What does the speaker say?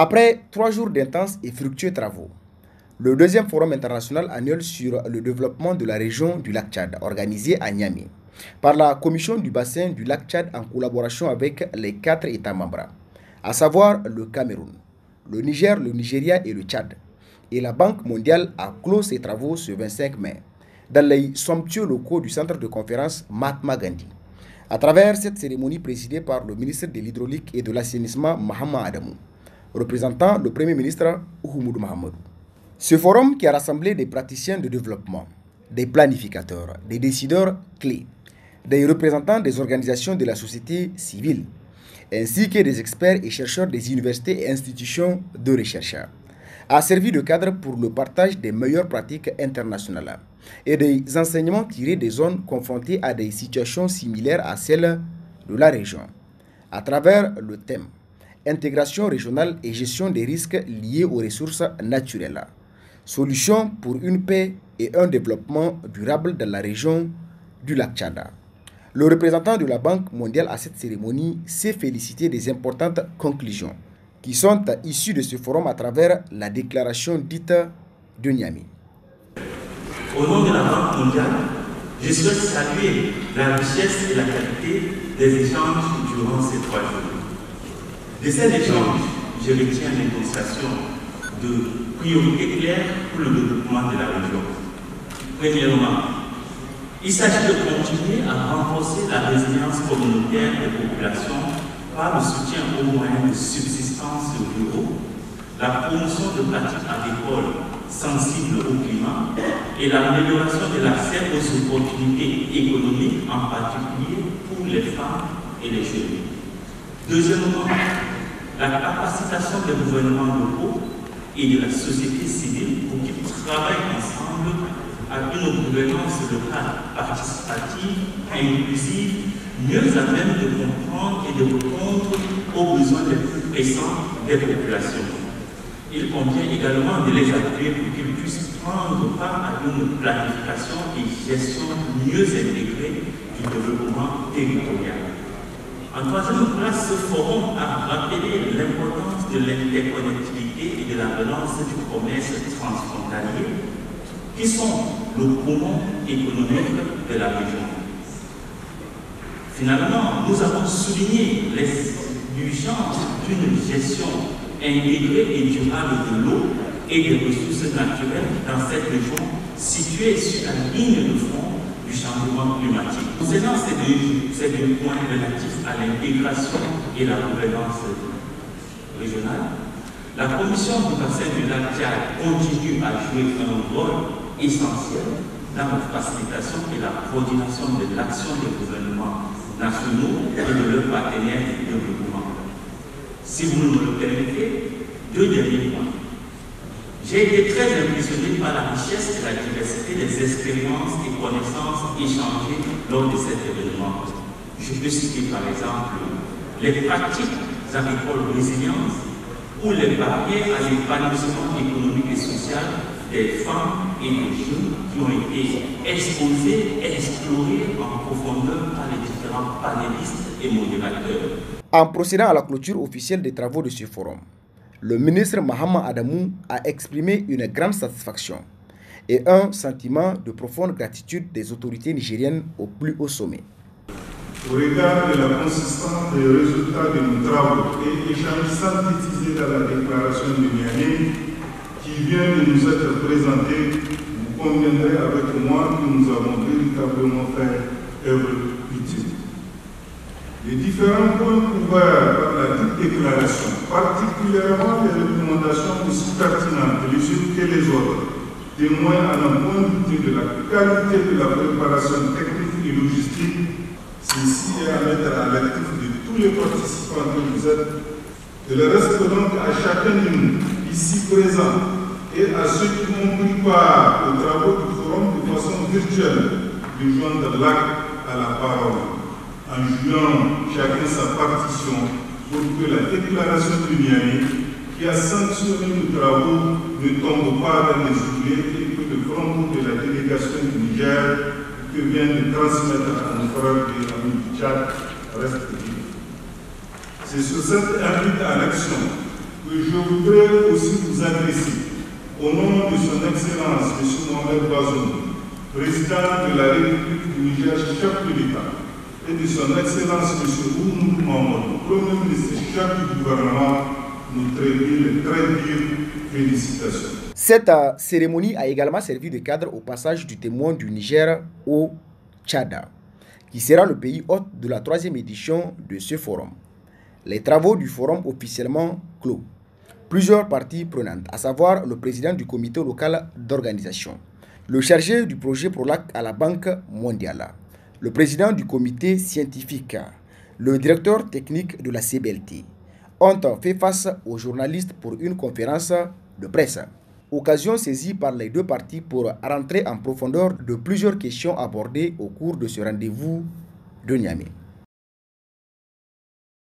Après 3 jours d'intenses et fructueux travaux, le deuxième forum international annuel sur le développement de la région du lac Tchad, organisé à Niamey, par la Commission du bassin du lac Tchad en collaboration avec les 4 États membres, à savoir le Cameroun, le Niger, le Nigeria et le Tchad. Et la Banque mondiale a clos ses travaux ce 25 mai dans les somptueux locaux du centre de conférence Mahatma Gandhi. À travers cette cérémonie présidée par le ministre de l'Hydraulique et de l'Assainissement Mahamat Adamou, représentant le Premier ministre Oumoudou Mahamadou. Ce forum qui a rassemblé des praticiens de développement, des planificateurs, des décideurs clés, des représentants des organisations de la société civile, ainsi que des experts et chercheurs des universités et institutions de recherche, a servi de cadre pour le partage des meilleures pratiques internationales et des enseignements tirés des zones confrontées à des situations similaires à celles de la région, à travers le thème « Intégration régionale et gestion des risques liés aux ressources naturelles ». Solutions pour une paix et un développement durable dans la région du lac Tchad. Le représentant de la Banque mondiale à cette cérémonie s'est félicité des importantes conclusions qui sont issues de ce forum à travers la déclaration dite de Niamey. Au nom de la Banque mondiale, je souhaite saluer la richesse et la qualité des échanges durant ces 3 jours. De ces échanges, je retiens l'énonciation de priorités claires pour le développement de la région. Premièrement, il s'agit de continuer à renforcer la résilience communautaire des populations par le soutien aux moyens de subsistance ruraux, la promotion de pratiques agricoles sensibles au climat et l'amélioration de l'accès aux opportunités économiques, en particulier pour les femmes et les jeunes. Deuxièmement, la capacitation des gouvernements locaux et de la société civile pour qu'ils travaillent ensemble à une gouvernance locale participative, inclusive, mieux à même de comprendre et de répondre aux besoins les plus pressants des populations. Il convient également de les appuyer pour qu'ils puissent prendre part à une planification et gestion mieux intégrée du développement territorial. En troisième place, ce forum a rappelé l'importance de l'interconnectivité et de la relance du commerce transfrontalier, qui sont le poumon économique de la région. Finalement, nous avons souligné l'urgence d'une gestion intégrée et durable de l'eau et des ressources naturelles dans cette région située sur la ligne de front du changement climatique. Concernant ces deux points relatifs à l'intégration et la gouvernance régionale, la Commission du bassin du lac Tchad continue à jouer un rôle essentiel dans la facilitation et la coordination de l'action des gouvernements nationaux et de leurs partenaires de développement. Si vous me le permettez, 2 derniers points. J'ai été très impressionné par la richesse et la diversité des expériences et connaissances échangées lors de cet événement. Je peux citer par exemple les pratiques agricoles résilientes ou les barrières à l'épanouissement économique et social des femmes et des jeunes qui ont été exposés, explorés en profondeur par les différents panélistes et modérateurs. En procédant à la clôture officielle des travaux de ce forum, le ministre Mahamat Adamou a exprimé une grande satisfaction et un sentiment de profonde gratitude des autorités nigériennes au plus haut sommet. Au regard de la consistance des résultats de nos travaux et échanges synthétisés dans la déclaration de Niamey qui vient de nous être présentée, vous conviendrez avec moi que nous avons véritablement fait œuvre utile. Les différents points couverts par la dite déclaration, particulièrement les recommandations aussi pertinentes les unes que les autres, témoignent à n'en point douter de la qualité de la préparation technique et logistique. Ceci est à mettre à l'actif de tous les participants que vous êtes. Il reste donc à chacun de nous, ici présents, et à ceux qui ont pris part aux travaux du forum de façon virtuelle, de joindre l'acte à la parole, en jouant chacun sa partition pour que la déclaration de Niamey, qui a sanctionné nos travaux, ne tombe pas dans les oubliettes et que le front de la délégation du Niger que vient de transmettre à nos frères et amis du Tchad reste vif. C'est sur cette invite à l'action que je voudrais aussi vous adresser au nom de son Excellence M. Mohamed Bazoum, président de la République du Niger, chef de l'État, et de son Excellence M. Oumoudou Mamadou, Premier ministre chef du gouvernement, nous très bien félicitations. Cette cérémonie a également servi de cadre au passage du témoin du Niger au Tchad, qui sera le pays hôte de la 3e édition de ce forum. Les travaux du forum officiellement clos. Plusieurs parties prenantes, à savoir le président du comité local d'organisation, le chargé du projet PROLAC à la Banque mondiale, le président du comité scientifique, le directeur technique de la CBLT, ont fait face aux journalistes pour une conférence de presse. Occasion saisie par les deux parties pour rentrer en profondeur de plusieurs questions abordées au cours de ce rendez-vous de Niamey.